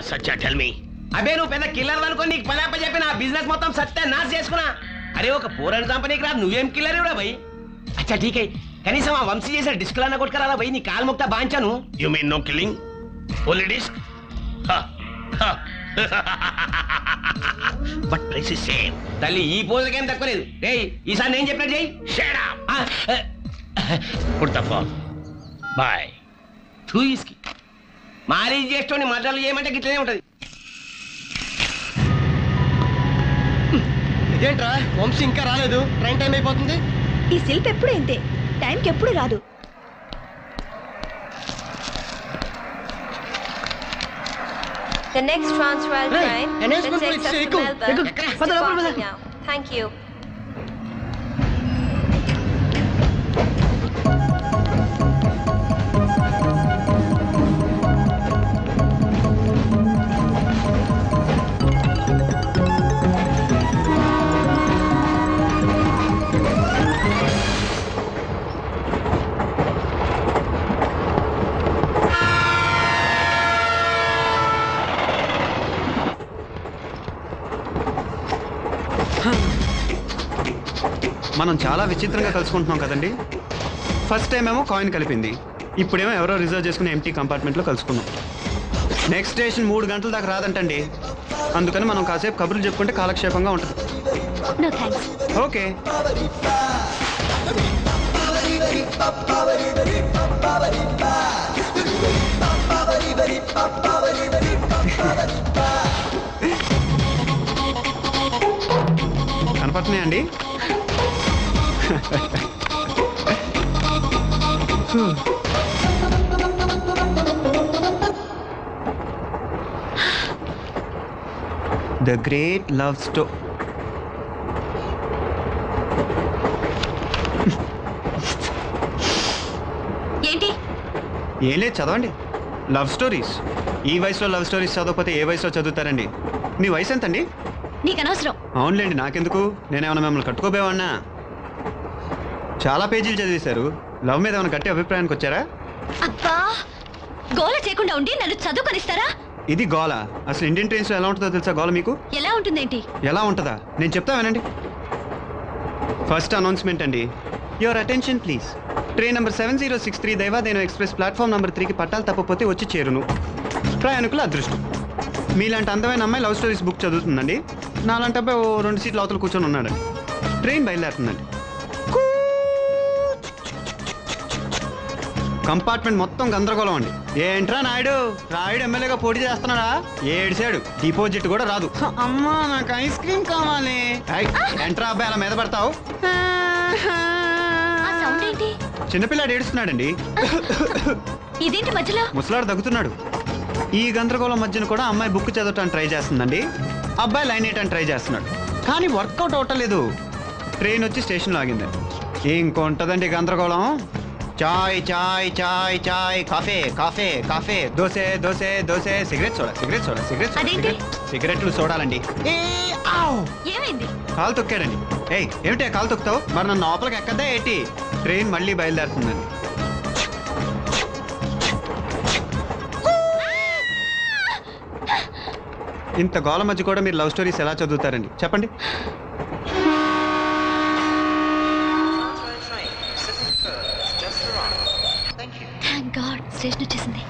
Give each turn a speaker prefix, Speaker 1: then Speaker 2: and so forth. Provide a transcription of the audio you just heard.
Speaker 1: సచ్చా tell me.
Speaker 2: అబే నువ్వు పెద్ద killer అనుకో, నీకు పని అప్ప చెప్పి నా బిజినెస్ మొత్తం సత్తా నాశ చేసుకున్నా. అరే ఒక పోరని చంపనీకి రాదు, నువ్వేం కిల్లర్ ఇవ్వడా భయ్? అచ్చా ఠీక్ అయ్యి కనీసం ఆ వంశీ చేసిన డిస్క్ అన్న కొట్టుకురా భయ్, నీ కాలు ముక్త బాంచాను.
Speaker 1: You mean no killing, only disc? But price is same.
Speaker 2: తల్లి ఈ పోజులకేం తక్కువ లేదు. రేయ్ ఈసారి నేను చెప్పినట్టు చెయ్యి.
Speaker 1: Shut up. Put the phone. Bye.
Speaker 2: చూయిస్కి మారీ చేస్తోని మటలు చేయమంటే గిట్లనే ఉంటది.
Speaker 3: ఇదేంట్రా వంశీ ఇంకా రాలేదు, ట్రైన్ టైం అయిపోతుంది.
Speaker 4: ఈ శిల్ప్ ఎప్పుడు ఇంతే, టైంకి ఎప్పుడు రాదు.
Speaker 5: The next transfer time
Speaker 3: NS
Speaker 5: will take us to Melbourne. Departing now. Thank you.
Speaker 6: మనం చాలా విచిత్రంగా కలుసుకుంటున్నాం కదండి. ఫస్ట్ టైం ఏమో కాయిన్ కలిపింది, ఇప్పుడేమో ఎవరో రిజర్వ్ చేసుకుని ఎంటీ కంపార్ట్మెంట్లో కలుసుకున్నాం. నెక్స్ట్ స్టేషన్ 3 గంటల దాకా రాదంటండి. అందుకని మనం కాసేపు కబుర్లు చెప్పుకుంటే కాలక్షేపంగా ఉంటుంది.
Speaker 4: No thanks.
Speaker 6: ఓకే. కనపడుతున్నాయండి? The great love story.
Speaker 4: ఏంటి?
Speaker 6: ఏం లేదు, చదవండి. Love stories. ఈ వయసులో లవ్ స్టోరీస్ చదవకపోతే ఏ వయసులో చదువుతారండి? మీ వయసు ఎంతండి?
Speaker 4: నీకు అనవసరం.
Speaker 6: అవునులేండి, నాకెందుకు? నేనేమన్నా మిమ్మల్ని కట్టుకోబోవాడినా? చాలా పేజీలు చదివేశారు, లవ్ మీద ఏమైనా గట్టి అభిప్రాయానికి వచ్చారా?
Speaker 4: అబ్బా గోల చేయకుండా ఉండి నన్ను చదువుకొనిస్తారా?
Speaker 6: ఇది గోల. అసలు ఇండియన్ ట్రైన్స్లో ఎలా ఉంటుందో తెలుసా గోల మీకు?
Speaker 4: ఎలా ఉంటుందేంటి?
Speaker 6: ఎలా ఉంటుందా నేను చెప్తా వినండి. ఫస్ట్ అనౌన్స్మెంట్ అండి. Your attention please. Train number 7063 దైవాదేనో ఎక్స్ప్రెస్ ప్లాట్ఫామ్ నెంబర్ 3కి పట్టాలు తప్పపోతే వచ్చి చేరును. ప్రయాణికుల అదృష్టం. మీలాంటి అందమైన అమ్మాయి లవ్ స్టోరీస్ బుక్ చదువుతుందండి. నాలాంటి అబ్బాయి 2 సీట్ల అవతల కూర్చొని ఉన్నాడండి. ట్రైన్ బయలుదేరుతుందండి. కంపార్ట్మెంట్ మొత్తం గందరగోళం అండి. ఏంట్రా నాయుడు, రాయుడు ఎమ్మెల్యేగా పోటీ చేస్తున్నాడా? ఏడిసాడు, డిపాజిట్ కూడా రాదు. అమ్మా నాకు ఐస్ క్రీమ్ కావాలి. ఏంట్రా అబ్బాయి అలా మీద పడతావు? చిన్నపిల్లాడు ఏడుస్తున్నాడండి.
Speaker 4: ఇదేంటి మధ్యలో?
Speaker 6: ముసలాడు దగ్గుతున్నాడు. ఈ గందరగోళం మధ్యన కూడా అమ్మాయి బుక్ చదవటానికి ట్రై చేస్తుందండి. అబ్బాయి లైన్ వేయటానికి ట్రై చేస్తున్నాడు, కానీ వర్కౌట్ అవటలేదు. ట్రైన్ వచ్చి స్టేషన్లో ఆగిందండి. ఇంకొంటదండి గందరగోళం. చాయ్ చాయ్ చాయ్ చాయ్, coffee coffee coffee, dosa dosa dosa, cigarette soda cigarette soda cigarette soda, సిగరెట్లు చూడాలండి.
Speaker 4: ఏమైంది?
Speaker 6: కాలు తొక్కాడండి. ఏమిటి కాలు తొక్కుతావు? మరి నన్ను లోపలికి ఎక్కద్దా ఏంటి? ట్రైన్ మళ్ళీ బయలుదేరుతుందండి. ఇంత గోల మధ్య కూడా మీరు లవ్ స్టోరీస్ ఎలా చదువుతారండి చెప్పండి?
Speaker 4: థాంక్ గాడ్ స్టేషన్ వచ్చేసింది.